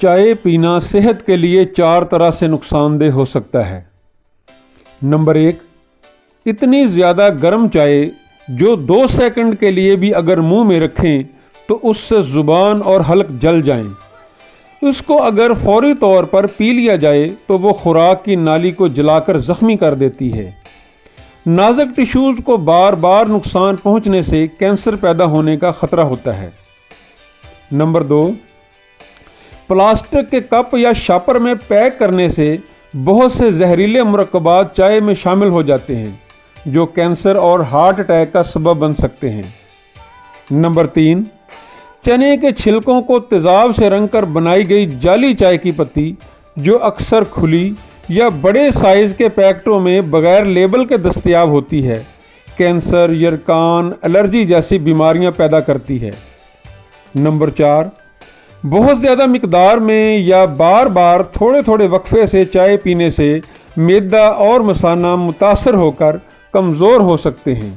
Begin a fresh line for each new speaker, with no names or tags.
چائے پینا صحت کے لیے 4 طرح سے نقصان دہ ہو سکتا ہے۔ نمبر 1، اتنی زیادہ گرم چائے جو 2 سیکنڈ کے لیے بھی اگر منہ میں رکھیں تو اس سے زبان اور حلق جل جائیں۔ اس کو اگر فوری طور پر پی لیا جائے تو وہ خوراک کی نالی کو جلا کر زخمی کر دیتی ہے۔ نازک ٹشوز کو بار بار نقصان پہنچنے سے کینسر پیدا ہونے کا خطرہ ہوتا ہے۔ نمبر 2، پلاسٹک کے کپ یا شاپر میں پیک کرنے سے بہت سے زہریلے مرکبات چائے میں شامل ہو جاتے ہیں جو کینسر اور ہارٹ اٹیک کا سبب بن سکتے ہیں۔ نمبر 3، چنے کے چھلکوں کو تیزاب سے رنگ کر بنائی گئی جعلی چائے کی پتی جو اکثر کھلی یا بڑے سائز کے پیکٹوں میں بغیر لیبل کے دستیاب ہوتی ہے، کینسر، یرقان، الرجی جیسی بیماریاں پیدا کرتی ہے۔ نمبر 4، بہت زیادہ مقدار میں یا بار بار تھوڑے تھوڑے وقفے سے چائے پینے سے معدہ اور مثانہ متاثر ہو کر کمزور ہو سکتے ہیں۔